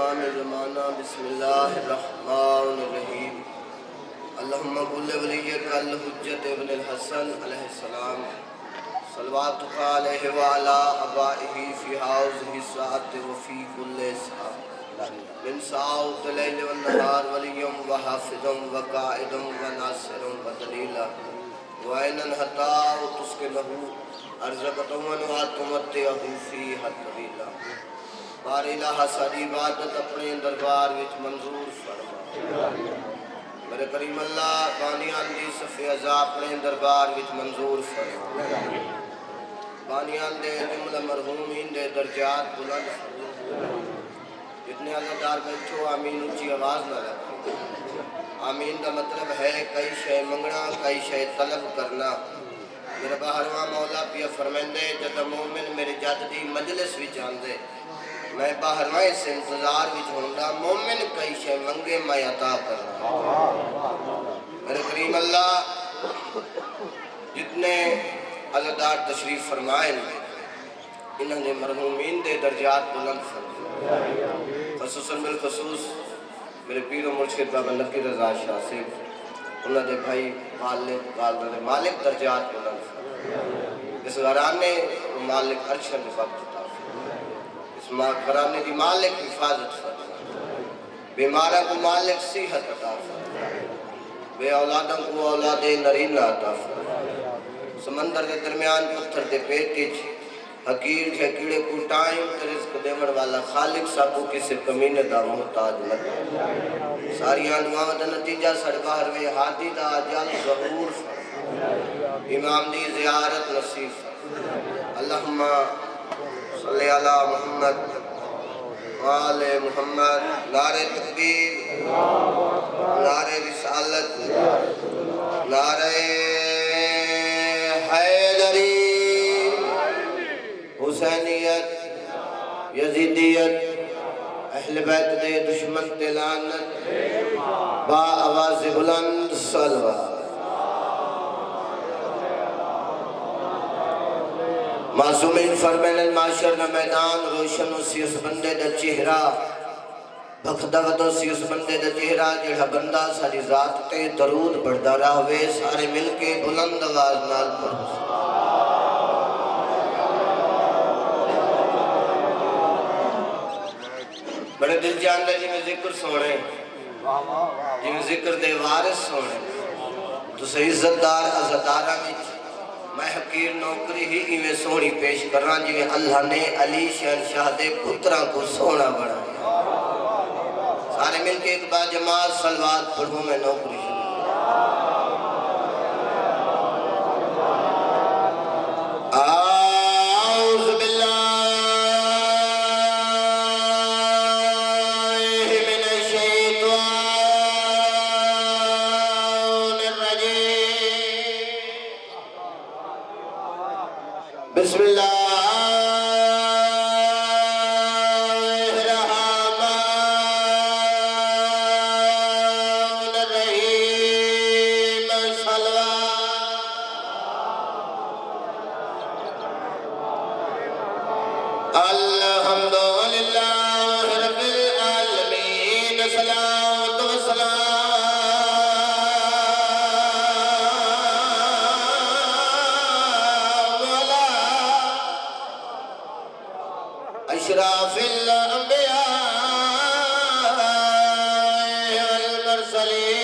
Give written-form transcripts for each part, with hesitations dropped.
امام زمانہ بسم اللہ الرحمن الرحیم اللہم کل ولیک الحجت ابن الحسن علیہ السلام صلواتک علیہ وعلا ابائہ فی حوضہ الساعت وفی کل ساعت من ساعت لیل والنہار ولیم وحافظم وقائدم وناصرم ودلیلہ وعینن حتا تسکنہو ارزقتم ونواتمتعہو فی حد طویلہ بار الہ ساری عبادت اپنے دربار وچ منظور فرما میرے کریم اللہ بانیان دی صفی عزا اپنے دربار وچ منظور فرما بانیان دے جملہ مرحومین دے درجات بلند فرما جتنے اللہ دار بیٹھو آمین اونچی آواز نہ رکھو آمین دا مطلب ہے کئی شے منگنا کئی شے طلب کرنا میرا باہرواں مولا پیا فرمیندے جد مومن میرے جد دی مجلس وچ آندے میں باہرواں اس انتظار وچ ہوندا مومن کئی شے منگے میں عطا کرنا میرے کریم اللہ جتنے عزادار تشریف فرمائے انہوں نے مرحومین دے درجات بلند فرمائے خصوصاً بالخصوص میرے پیر و مرشد بابا نقی رضا شاہ سے انہوں نے بھائی والد مالک درجات بلند فرمائے اس غرانے مالک عرش نفاق عطا فرمائے اس غرانے دی مالک حفاظت فرمائے بیمارہ کو مالک صحت عطا فرمائے بے اولادوں کو اولاد نرینہ عطا فرمائے سمندر دے درمیان پتھر دے پیٹج حقیر جے کیڑے کو ٹائم تے رزق دیون والا خالق ساکو کسے کمینے دا محتاج لگا ساریاں دعاواں دا نتیجہ سڑ باہر وے ہادی دا جل ظہور فرمائے امام دی زیارت نصیب فرمائے اللہم صلی علی محمد وآل محمد نعرہ تکبیر نعرہ رسالت نعرہ حیدری حسینیت یزیدیت اہل بیت دے دشمن تے لعنت با آواز بلند صلوات معصومین فرمین المعاشر نہ میدان روشن اسی اس بندے دا چہرہ بخدغت اسی اس بندے دا چہرہ جڑا بندہ ساری ذات تے درود پڑھدا رہوے سارے مل کے بلند آواز نال پڑھو بڑے دل جاندے جی میں ذکر سونے جی میں ذکر دے وارث سونے تو سے عزت دار عزتدارہ میں میں حقیر نوکری ہی ایویں سونی پیش کر رہا جی میں اللہ نے علی شہنشاہ دے پترہ کو سونا بڑھایا سارے مل کے ایک با جماعت صلوات پڑھوں میں نوکری بسم اللہ اشراف الانبیاء والمرسلین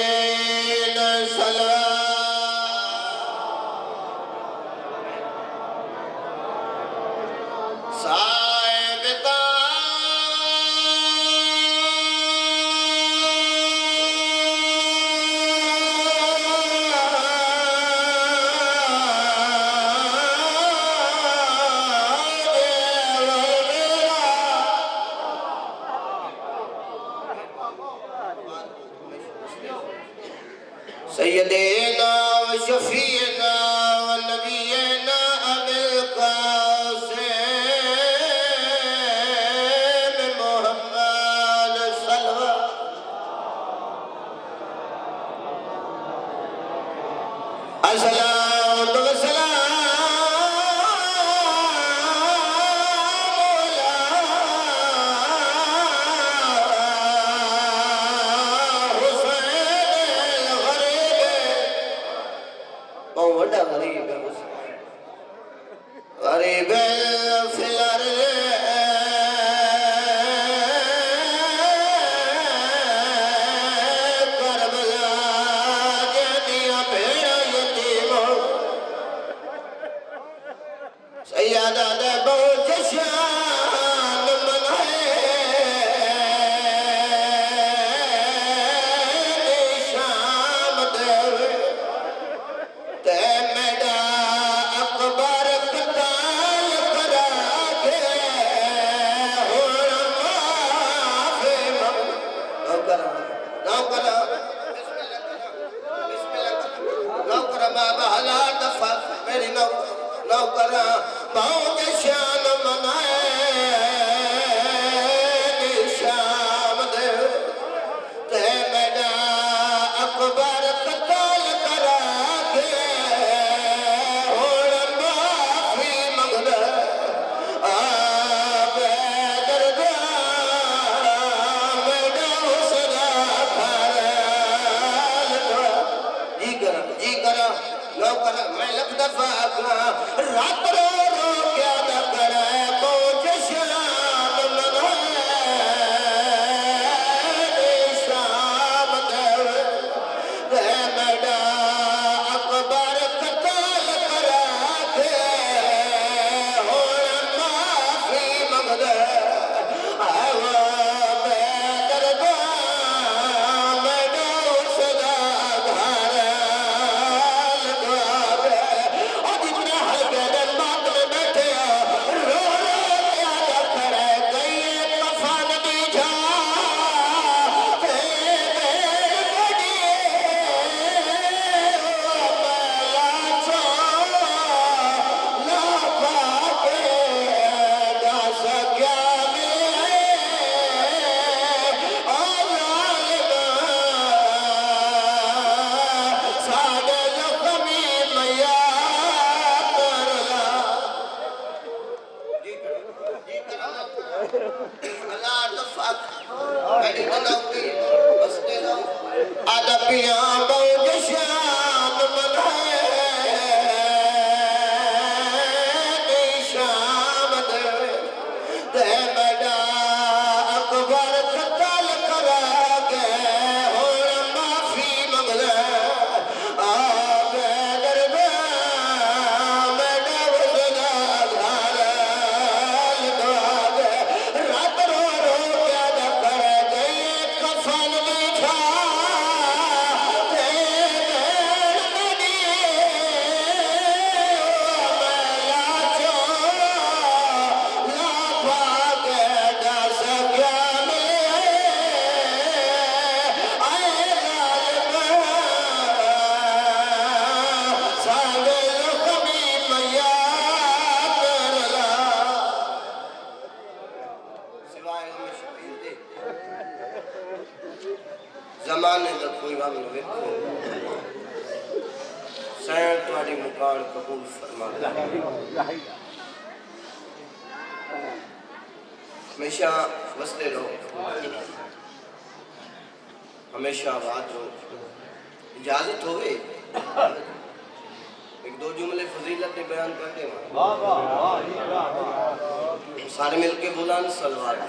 سیدنا و شفیعنا و نبینا ابی القاسم محمد صلی اللہ علیہ وسلم میری تنوی بستے رہو ادبیاں بہت شان من ہے شامد تے بڑا اکبر قتل کرا گئے اور معافی منگلے زمانے دا کوئی غم نہ ویکھو سین تہاڈی مکان قبول فرما ہمیشہ وستے رہو ہمیشہ آباد رہو اجازت ہوئے ایک دو جملے فضیلت بیان کرتے ہیں سارے مل کے بلند صلوات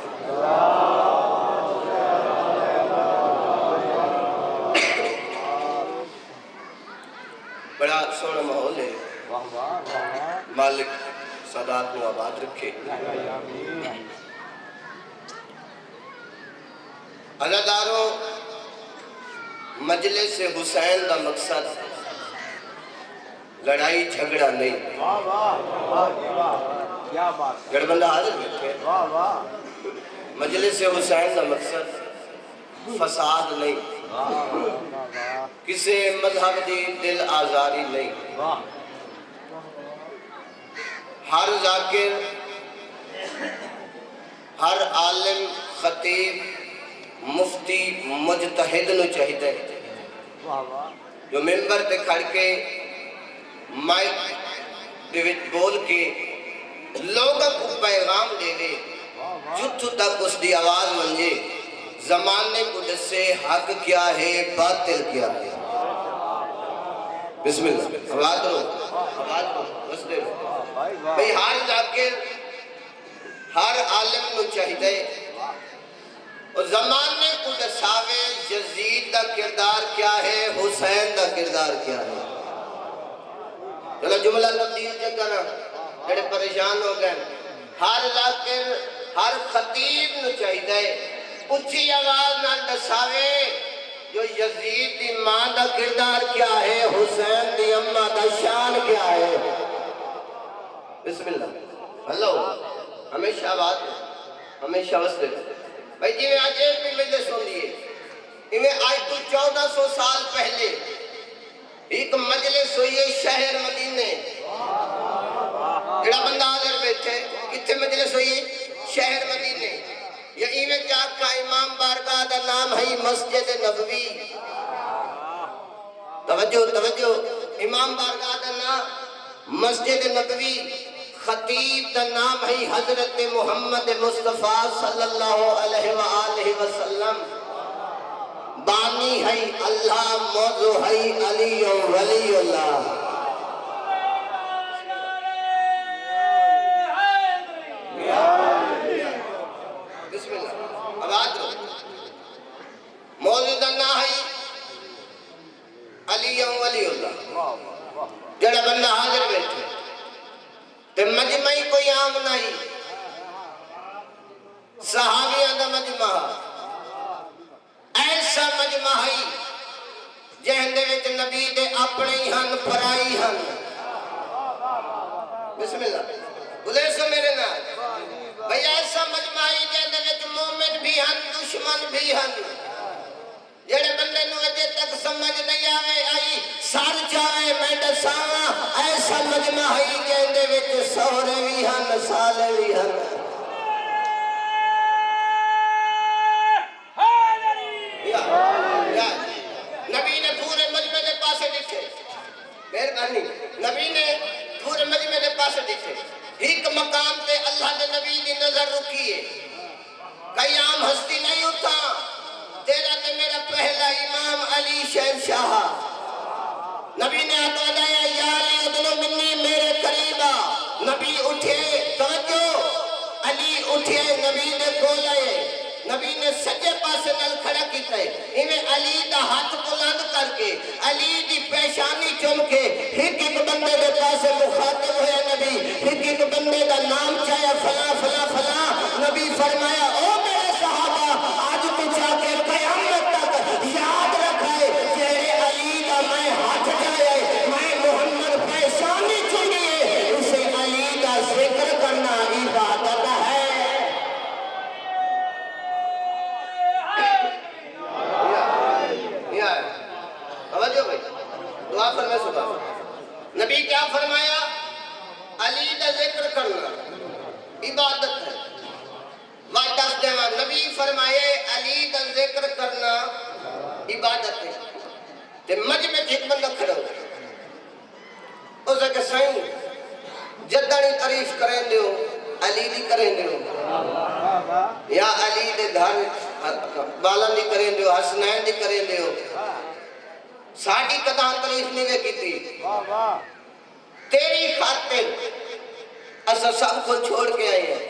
بڑا سونا ماحول ہے مالک سادات کو آباد رکھے عزاداروں مجلس حسین دا مقصد لڑائی جھگڑا نہیں گڑبندہ حاضر بیٹھے مجلس حسین دا مقصد فساد نہیں کسی مذہب دی دل آزاری نہیں ہر ذاکر ہر عالم خطیب مفتی مجتہد نو چاہیے جو ممبر تے کھڑ کے مائک دے وچ بول کے لوگوں کو پیغام دے دے جتھو تک اس دی آواز منجے زمانے کو دسے حق کیا ہے باطل کیا ہے بسم اللہ آواز دو بس دے بھئی ہر ذاکر ہر عالم نو چاہیے اور زمانے کو دساوے یزید دا کردار کیا ہے حسین دا کردار کیا ہے چلو جملہ تبدیل چکنا جڑے پریشان ہو گئے ہر ذاکر ہر خطیب نو چاہیے اچھی آواز نہ دساوے جو یزید دی ماں دا کردار کیا ہے حسین دی اماں دا شان کیا ہے بسم اللہ ہلو ہمیشہ آواز ہمیشہ وستے بھائی جی میں آج ایک بھی مجلس سن لیے انہیں آج تو 1400 سال پہلے ایک مجلس ہوئی ہے شہر مدینے جڑا بندہ آدھر بیٹھے کتھے مجلس ہوئی ہے شہر مدینے یا ایویں چاک کا امام بارگاہ دا نام ہے مسجد نبوی توجہ امام بارگاہ دا نام مسجد نبوی خطیب دا نام ہے حضرت محمد مصطفیٰ صلی اللہ علیہ وآلہ وسلم بانی ہے اللہ موضوع ہے علی ولی اللہ بسم اللہ آباد رو موضوع دا نام ہے علی ولی اللہ جڑا بندہ حاضر بیٹھے تے مجمعی کوئی عام نہیں صحابیاں دا مجمع ایسا مجمع ہے جہندے وچ نبی دے اپنے ہی ہن پرائی ہن بسم اللہ بلے سو میرے نال بھئی ایسا مجمع ہے جہندے وچ مومن بھی ہن دشمن بھی ہن جڑے بندے نو اجے تک سمجھ نہیں آوے آئی سار چاہے میں دساواں ایسا مجمع ہے جہندے وچ سورے بھی ہن سالے بھی ہن نبی نے پورے مجمع دے پاسے دیکھے مہربانی نبی نے پورے مجمع دے پاسے دیکھے ایک مقام پہ اللہ دے نبی دی نظر رکھی ہے کئی عام ہستی علی شہنشاہ. نبی نے آقا دایا یا علی ادنو منی میرے قریبا. نبی اٹھے, توجہ, علی اٹھے, نبی نے کولائے, نبی نے سجے پاسے نل کھڑا کیتا ہے. انہیں علی دا ہاتھ بلند کر کے علی دی پیشانی چم کے ایک ایک بندے دے پاسے مخاطب ہویا نبی. ایک ایک بندے دا نام چاہیا فلاں فلاں فلاں. نبی فرمایا او میرے صحابہ, آج پچھا کے قیامت تک یاد رکھائے جیرے علی دا میں ہاتھ جائے, میں محمد پیشانی چنیے, اسے علی دا ذکر کرنا عبادت ہے. توجہ بھائی, دعا فرمائے صبح. نبی کیا فرمایا؟ علی دا ذکر کرنا عبادت ہے. واٹس دیوان نبی فرمائے علی دا ذکر کرنا عبادت ہے. تے مجمع ایک بندہ کھڑا ہو, اسے کہ سائیں جدانی تعریف کریں دیو علی دی کریں دیو, یا علی دے دھار بالا دی کریں دیو, حسنین دی کریں دیو. ساڑھی قدان تعریف نہیں وے کی تھی. تیری خاطر اسا سب کو چھوڑ کے آئے ہیں.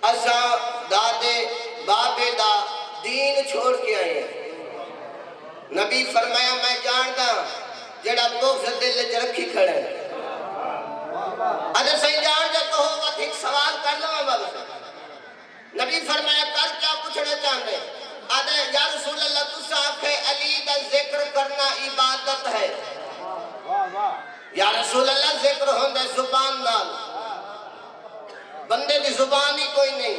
اسا دادے بابے دا دین چھوڑ کے آئے ہیں. نبی فرمایا میں جانتا جڑا بغض دل وچ رکھی کھڑا ہے. اگر صحیح جان جا تو ہو وقت ایک سوال کر لوں بابا سے. نبی فرمایا کر کیا پوچھنا چاہتے ہیں؟ آدھے یا رسول اللہ تُسا آکھے علی دا ذکر کرنا عبادت ہے. یا رسول اللہ ذکر ہوندے زبان نال, بندے دی زبان ہی کوئی نہیں,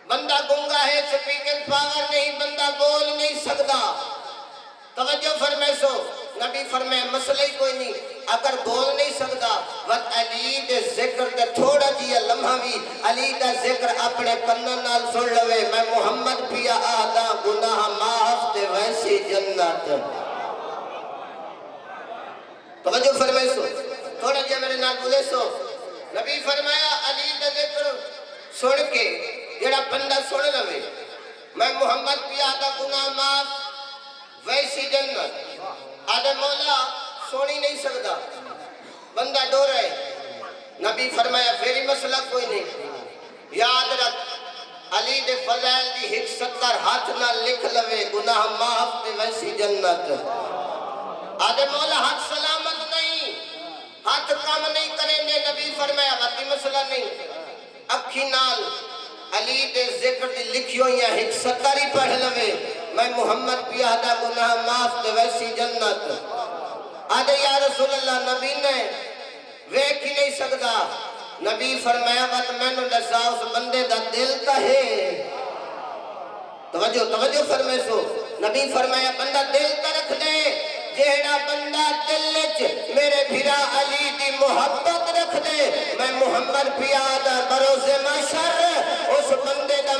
بندہ گنگا ہے, سپیکر پاور نہیں, بندہ بول نہیں سکتا. توجہ فرمائے سو. نبی فرمائے مسئلہ ہی کوئی نہیں, اگر بول نہیں سکتا وقت علی دے ذکر دے تھوڑا جیا لمحہ بھی علی دا ذکر اپنے کنن نال سن لوے, میں محمد پیا آدھا گناہ معاف تے ویسی جنت. توجہ فرمائے سو, تھوڑا جیا میرے نال بولے سو. نبی فرمایا علی دا ذکر سن کے جڑا بندہ سن لوے, میں محمد پیا آدھا گناہ معاف ویسی جنت. آدھے مولا سونی نہیں سکتا, بندہ ڈو رہے. نبی فرمایا پھری مسئلہ کوئی نہیں, یاد رکھ علی دے فضائل دی 170 ہاتھ نہ لکھ لوے, گناہ معاف تے ویسی جنت. آدھے مولا ہاتھ سلامت نہیں, ہاتھ کام نہیں کریں دے. نبی فرمایا باقی مسئلہ نہیں, اکھی نال علی دے ذکر دی لکھی ہوئی 170 ہی پڑھ لوے, میں محمد پیادہ گناہ معاف تے ویسی جنت. آدھے یا رسول اللہ نبی نے ویک ہی نہیں سکتا. نبی فرمایا بات میں نے دسا اس بندے دا دل تا ہے. توجہ فرمائے سو. نبی فرمایا بندہ دل تا رکھ دے, جیڑا بندہ دل وچ میرے بھرا علی دی محبت رکھ دے, میں محمد پیادہ بروز محشر اس بندے دا